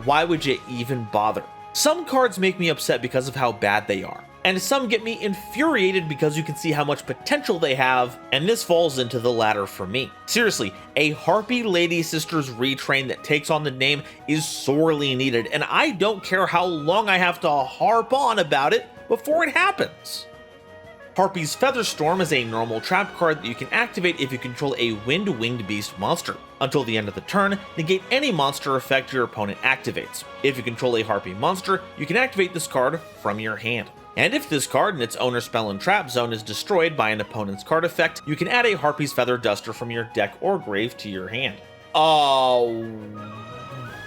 why would you even bother? Some cards make me upset because of how bad they are, and some get me infuriated because you can see how much potential they have, and this falls into the latter for me. Seriously, a Harpie Lady Sisters retrain that takes on the name is sorely needed, and I don't care how long I have to harp on about it before it happens. Harpie's Featherstorm is a normal trap card that you can activate if you control a Winged Beast monster. Until the end of the turn, negate any monster effect your opponent activates. If you control a Harpie monster, you can activate this card from your hand. And if this card and its owner spell and trap zone is destroyed by an opponent's card effect, you can add a Harpie's Feather Duster from your deck or grave to your hand. Oh,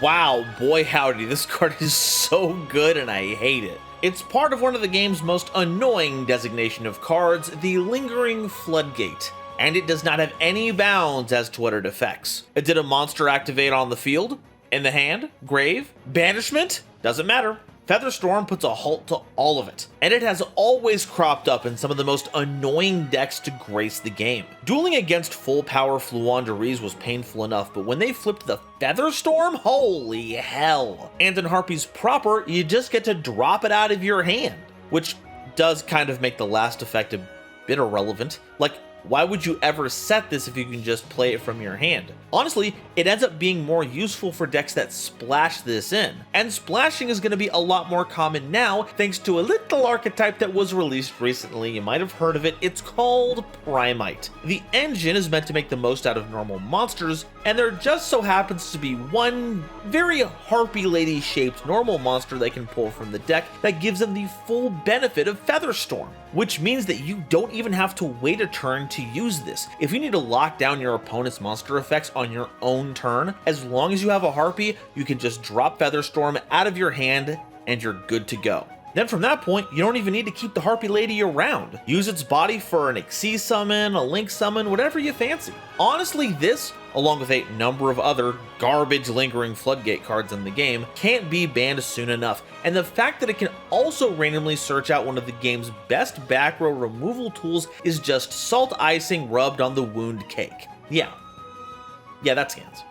wow, boy howdy, this card is so good and I hate it. It's part of one of the game's most annoying designation of cards, the Lingering Floodgate, and it does not have any bounds as to what it affects. Did a monster activate on the field? In the hand? Grave? Banishment? Doesn't matter. Featherstorm puts a halt to all of it, and it has always cropped up in some of the most annoying decks to grace the game. Dueling against full power Fluanderees was painful enough, but when they flipped the Featherstorm, holy hell. And in Harpie's proper, you just get to drop it out of your hand, which does kind of make the last effect a bit irrelevant. Like, why would you ever set this if you can just play it from your hand? Honestly, it ends up being more useful for decks that splash this in. And splashing is going to be a lot more common now thanks to a little archetype that was released recently. You might have heard of it. It's called Primite. The engine is meant to make the most out of normal monsters, and there just so happens to be one very Harpie Lady shaped normal monster they can pull from the deck that gives them the full benefit of Featherstorm, which means that you don't even have to wait a turn to use this. If you need to lock down your opponent's monster effects on your own turn, as long as you have a Harpie, you can just drop Featherstorm out of your hand and you're good to go. Then from that point, you don't even need to keep the Harpie Lady around. Use its body for an Xyz summon, a Link summon, whatever you fancy. Honestly, this, along with a number of other garbage lingering floodgate cards in the game, can't be banned soon enough, and the fact that it can also randomly search out one of the game's best back row removal tools is just salt icing rubbed on the wound cake. Yeah, that scans.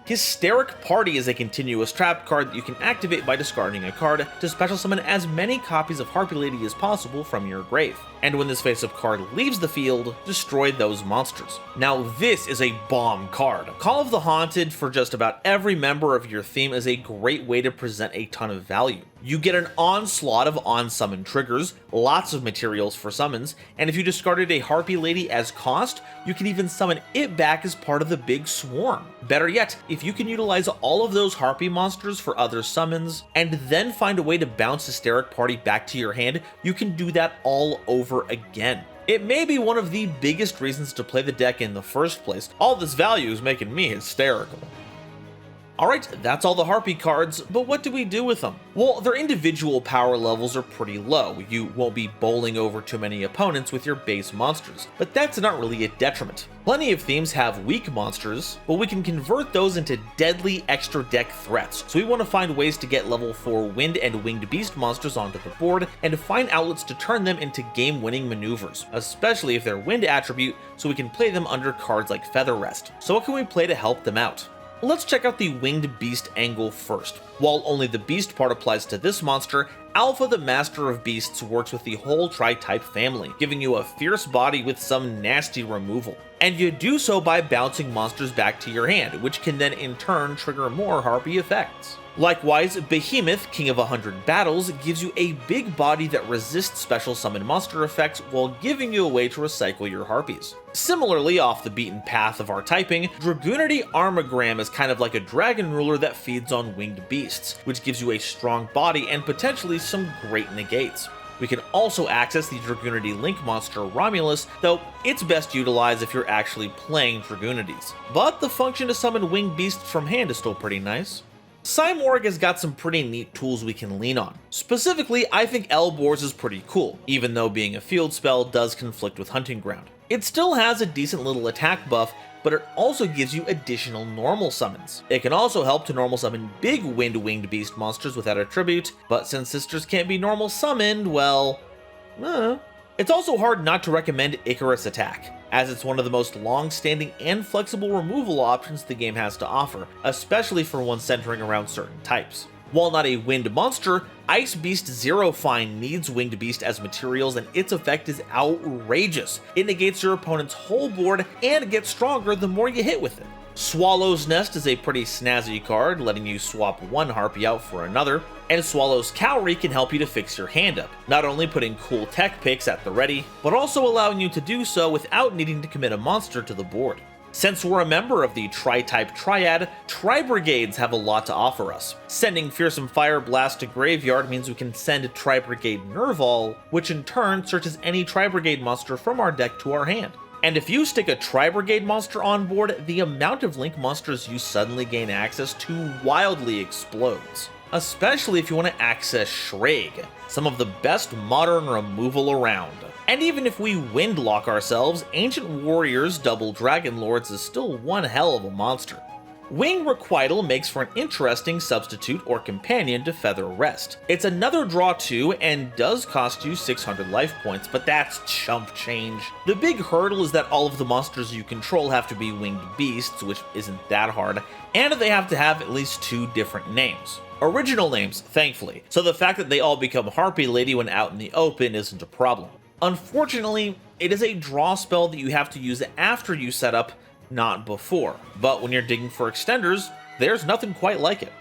Hysteric Party is a continuous trap card that you can activate by discarding a card to special summon as many copies of Harpie Lady as possible from your grave. And when this face-up card leaves the field, destroy those monsters. Now this is a bomb card. Call of the Haunted for just about every member of your theme is a great way to present a ton of value. You get an onslaught of on-summon triggers, lots of materials for summons, and if you discarded a Harpie Lady as cost, you can even summon it back as part of the big swarm. Better yet, if you can utilize all of those Harpie monsters for other summons, and then find a way to bounce Hysteric Party back to your hand, you can do that all over again. It may be one of the biggest reasons to play the deck in the first place. All this value is making me hysterical. Alright, that's all the Harpie cards, but what do we do with them? Well, their individual power levels are pretty low. You won't be bowling over too many opponents with your base monsters, but that's not really a detriment. Plenty of themes have weak monsters, but we can convert those into deadly extra deck threats, so we want to find ways to get level 4 wind and winged beast monsters onto the board, and to find outlets to turn them into game-winning maneuvers, especially if they're wind attribute, so we can play them under cards like Feather Rest. So what can we play to help them out? Let's check out the Winged Beast angle first. While only the beast part applies to this monster, Alpha the Master of Beasts works with the whole Tri-type family, giving you a fierce body with some nasty removal. And you do so by bouncing monsters back to your hand, which can then in turn trigger more Harpie effects. Likewise, Behemoth, King of 100 Battles, gives you a big body that resists special summon monster effects while giving you a way to recycle your Harpies. Similarly, off the beaten path of our typing, Dragoonity Armagram is kind of like a dragon ruler that feeds on winged beasts, which gives you a strong body and potentially some great negates. We can also access the Dragoonity Link monster Romulus, though it's best utilized if you're actually playing Dragoonities. But the function to summon winged beasts from hand is still pretty nice. Cymorg has got some pretty neat tools we can lean on. Specifically, I think Elborz is pretty cool, even though being a field spell does conflict with Hunting Ground. It still has a decent little attack buff, but it also gives you additional normal summons. It can also help to normal summon big winged beast monsters without a tribute, but since sisters can't be normal summoned, well, It's also hard not to recommend Icarus Attack, as it's one of the most long-standing and flexible removal options the game has to offer, especially for one centering around certain types. While not a wind monster, Ice Beast Zero Fine needs Winged Beast as materials, and its effect is outrageous. It negates your opponent's whole board and gets stronger the more you hit with it. Swallow's Nest is a pretty snazzy card, letting you swap one Harpie out for another, and Swallow's Cowrie can help you to fix your hand up, not only putting cool tech picks at the ready, but also allowing you to do so without needing to commit a monster to the board. Since we're a member of the Tri-type Triad, Tri-Brigades have a lot to offer us. Sending Fearsome Fire Blast to Graveyard means we can send Tri-Brigade Nerval, which in turn searches any Tri-Brigade monster from our deck to our hand. And if you stick a Tri-Brigade monster on board, the amount of Link monsters you suddenly gain access to wildly explodes. Especially if you want to access Shrag, some of the best modern removal around. And even if we windlock ourselves, Ancient Warriors Double Dragon Lords is still one hell of a monster. Wing Requital makes for an interesting substitute or companion to Feather Rest. It's another draw 2 and does cost you 600 life points, but that's chump change. The big hurdle is that all of the monsters you control have to be winged beasts, which isn't that hard, and they have to have at least 2 different names. Original names, thankfully, so the fact that they all become Harpie Lady when out in the open isn't a problem. Unfortunately, it is a draw spell that you have to use after you set up, not before, but when you're digging for extenders, there's nothing quite like it.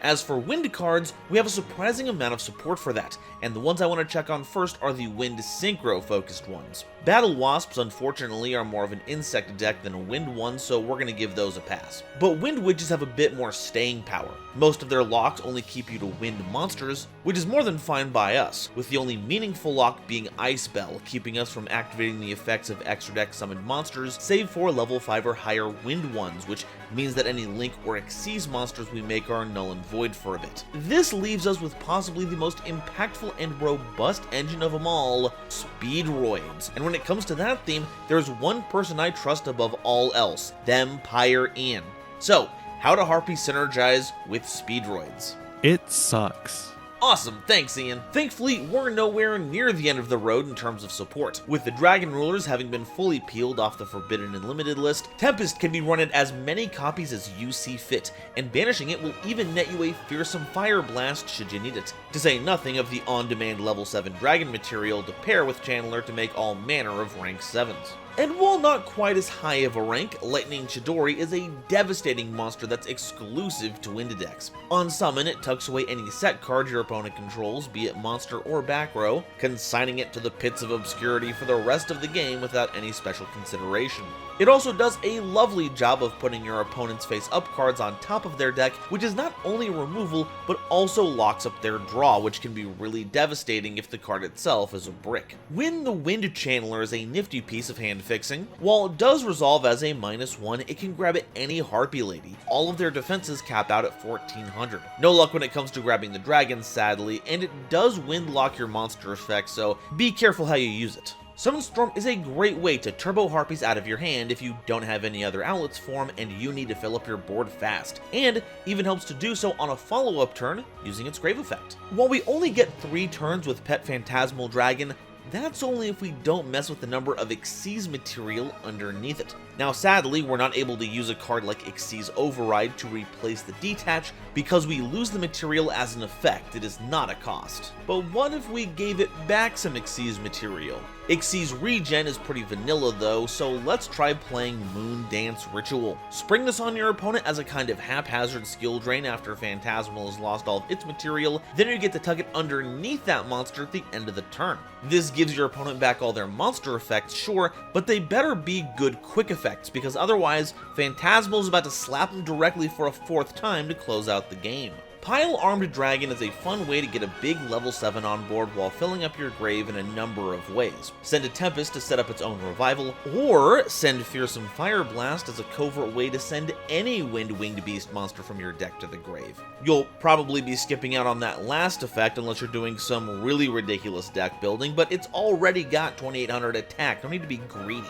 As for wind cards, we have a surprising amount of support for that, and the ones I want to check on first are the wind synchro focused ones. Battle Wasps unfortunately are more of an insect deck than a wind one, so we're going to give those a pass. But wind witches have a bit more staying power. Most of their locks only keep you to wind monsters, which is more than fine by us, with the only meaningful lock being Ice Bell, keeping us from activating the effects of extra deck summoned monsters, save for level 5 or higher wind ones, which means that any Link or Xyz monsters we make are null and void. void for a bit. This leaves us with possibly the most impactful and robust engine of them all, Speedroids. And when it comes to that theme, there's one person I trust above all else, Thempire Ian. So, how do Harpies synergize with Speedroids? It sucks. Awesome, thanks Ian. Thankfully, we're nowhere near the end of the road in terms of support. With the Dragon Rulers having been fully peeled off the Forbidden and Limited list, Tempest can be run in as many copies as you see fit, and banishing it will even net you a fearsome Fire Blast should you need it. To say nothing of the on-demand level 7 Dragon material to pair with Channeler to make all manner of rank 7s. And while not quite as high of a rank, Lightning Chidori is a devastating monster that's exclusive to Wind decks. On summon, it tucks away any set card your opponent controls, be it monster or back row, consigning it to the pits of obscurity for the rest of the game without any special consideration. It also does a lovely job of putting your opponent's face-up cards on top of their deck, which is not only removal, but also locks up their draw, which can be really devastating if the card itself is a brick. When the Wind Channeler is a nifty piece of hand fixing, while it does resolve as a -1, it can grab at any Harpie Lady. All of their defenses cap out at 1400. No luck when it comes to grabbing the dragons, sadly, and it does wind lock your monster effect, so be careful how you use it. Summonstorm is a great way to turbo Harpies out of your hand if you don't have any other outlets for them and you need to fill up your board fast, and even helps to do so on a follow-up turn using its Grave effect. While we only get 3 turns with Pet Phantasmal Dragon, that's only if we don't mess with the number of Xyz material underneath it. Now sadly, we're not able to use a card like Xyz Override to replace the detach because we lose the material as an effect, it is not a cost. But what if we gave it back some Xyz material? Xyz Regen is pretty vanilla though, so let's try playing Moon Dance Ritual. Spring this on your opponent as a kind of haphazard skill drain after Phantasmal has lost all of its material, then you get to tuck it underneath that monster at the end of the turn. This gives your opponent back all their monster effects, sure, but they better be good quick effects, because otherwise, Phantasmal is about to slap them directly for a 4th time to close out the game. Pile Armed Dragon is a fun way to get a big level 7 on board while filling up your grave in a number of ways. Send a Tempest to set up its own revival, or send Fearsome Fire Blast as a covert way to send any Wind-Winged Beast monster from your deck to the grave. You'll probably be skipping out on that last effect unless you're doing some really ridiculous deck building, but it's already got 2800 attack, don't need to be greedy.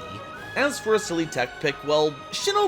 As for a silly tech pick, well,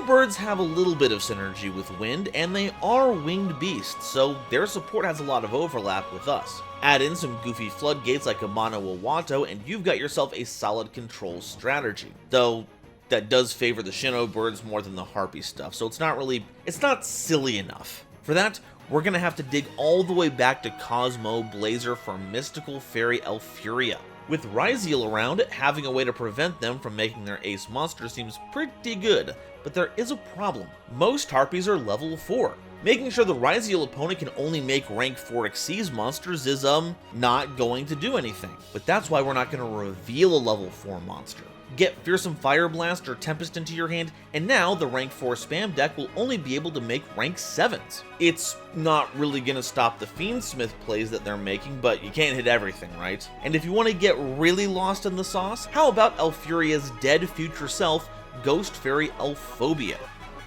Birds have a little bit of synergy with Wind, and they are winged beasts, so their support has a lot of overlap with us. Add in some goofy floodgates like a Mono Awato, and you've got yourself a solid control strategy. Though, that does favor the Birds more than the Harpie stuff, so it's not silly enough. For that, we're gonna have to dig all the way back to Cosmo Blazer for Mystical Fairy Elfuria. With Ryziel around, having a way to prevent them from making their ace monster seems pretty good, but there is a problem. Most Harpies are level 4. Making sure the Ryziel opponent can only make rank 4 Xyz monsters is, not going to do anything. But that's why we're not going to reveal a level 4 monster. Get Fearsome Fire Blast or Tempest into your hand, and now the rank 4 spam deck will only be able to make rank 7s. It's not really gonna stop the Fiendsmith plays that they're making, but you can't hit everything, right? And if you want to get really lost in the sauce, how about Elfuria's dead future self, Ghost Fairy Elphobia?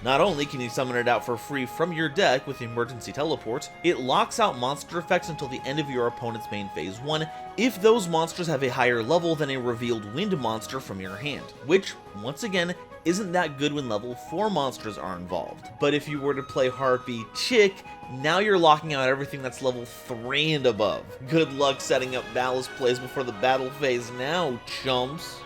Not only can you summon it out for free from your deck with Emergency Teleport, it locks out monster effects until the end of your opponent's main phase 1 if those monsters have a higher level than a revealed wind monster from your hand, which, once again, isn't that good when level 4 monsters are involved. But if you were to play Harpie Chick, now you're locking out everything that's level 3 and above. Good luck setting up ballast plays before the battle phase now, chumps.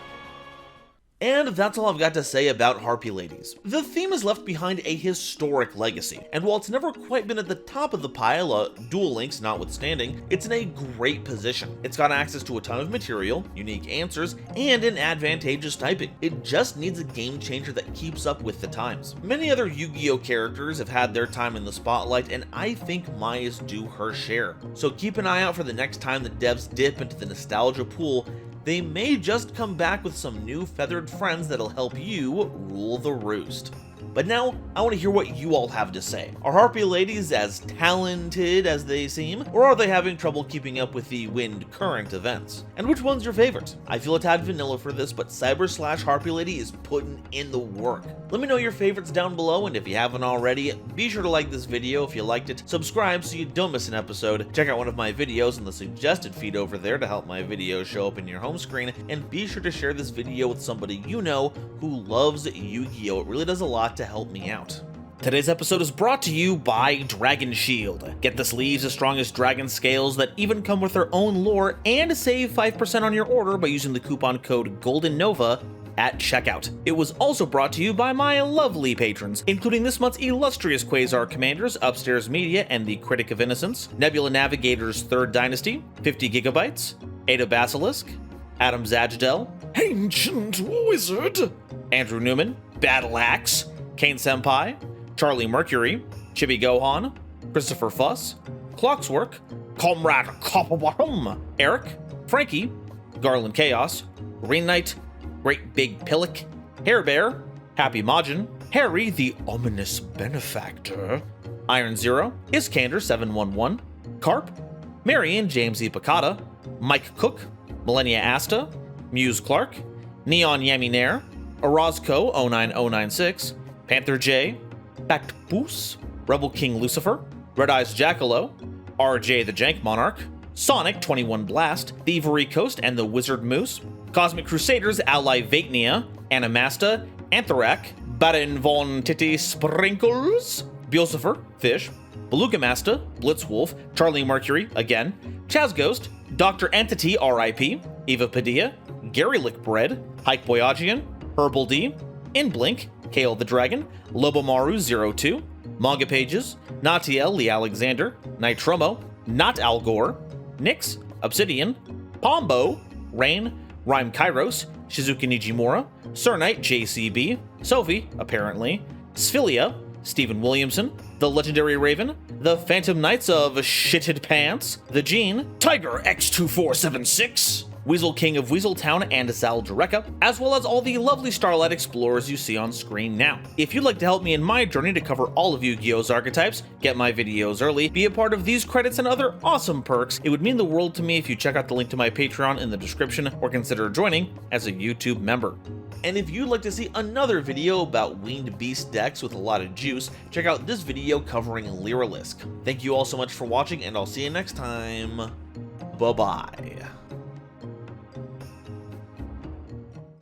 And that's all I've got to say about Harpie Ladies. The theme has left behind a historic legacy, and while it's never quite been at the top of the pile, Duel Links notwithstanding, it's in a great position. It's got access to a ton of material, unique answers, and an advantageous typing. It just needs a game changer that keeps up with the times. Many other Yu-Gi-Oh characters have had their time in the spotlight, and I think Mai is due her share. So keep an eye out for the next time the devs dip into the nostalgia pool. They may just come back with some new feathered friends that'll help you rule the roost. But now, I want to hear what you all have to say. Are Harpie Ladies as talented as they seem, or are they having trouble keeping up with the wind current events? And which one's your favorite? I feel a tad vanilla for this, but Cyber/Harpie Lady is putting in the work. Let me know your favorites down below, and if you haven't already, be sure to like this video if you liked it, subscribe so you don't miss an episode, check out one of my videos in the suggested feed over there to help my videos show up in your home screen, and be sure to share this video with somebody you know who loves Yu-Gi-Oh! It really does a lot to help me out. Today's episode is brought to you by Dragon Shield. Get the sleeves as strong as dragon scales that even come with their own lore, and save 5% on your order by using the coupon code GoldenNova at checkout. It was also brought to you by my lovely patrons, including this month's illustrious Quasar Commanders, Upstairs Media, and the Critic of Innocence, Nebula Navigator's 3rd Dynasty, 50 Gigabytes, Ada Basilisk, Adam Zajdel, Ancient Wizard, Andrew Newman, Battle Axe, Kane Senpai, Charlie Mercury, Chibi Gohan, Christopher Fuss, Clockswork, Comrade Copperbottom, Eric, Frankie, Garland Chaos, Green Knight, Great Big Pillock, Hair Bear, Happy Majin, Harry the Ominous Benefactor, Iron Zero, Iskander 711, Carp, Marion James E. Picata, Mike Cook, Millennia Asta, Muse Clark, Neon Yami Nair, Orozco 09096, Panther J, Bactboos, Rebel King Lucifer, Red Eyes Jackalow, RJ the Jank Monarch, Sonic 21 Blast, Thievery Coast and the Wizard Moose, Cosmic Crusaders Ally Vatnia, Animasta, Anthrak, Baron von Titty Sprinkles, Beelzebub, Fish, Beluga Masta, Blitzwolf, Charlie Mercury, again, Chaz Ghost, Dr. Entity RIP, Eva Padilla, Gary Lickbread, Hike Boyagian, Herbal D, Inblink, Kale the Dragon, Lobomaru 02, Manga Pages, Natiel Lee Alexander, Nitromo, Not Al Gore, Nyx, Obsidian, Pombo, Rain, Rhyme Kairos, Shizuka Nijimura, Sir Knight JCB, Sophie, apparently, Sphilia, Stephen Williamson, The Legendary Raven, The Phantom Knights of Shitted Pants, The Gene, Tiger X2476, Weasel King of Weaseltown and Sal Jareka, as well as all the lovely Starlight Explorers you see on screen now. If you'd like to help me in my journey to cover all of Yu-Gi-Oh's archetypes, get my videos early, be a part of these credits and other awesome perks, it would mean the world to me if you check out the link to my Patreon in the description or consider joining as a YouTube member. And if you'd like to see another video about Winged Beast decks with a lot of juice, check out this video covering Lyralisk. Thank you all so much for watching, and I'll see you next time. Bye-bye.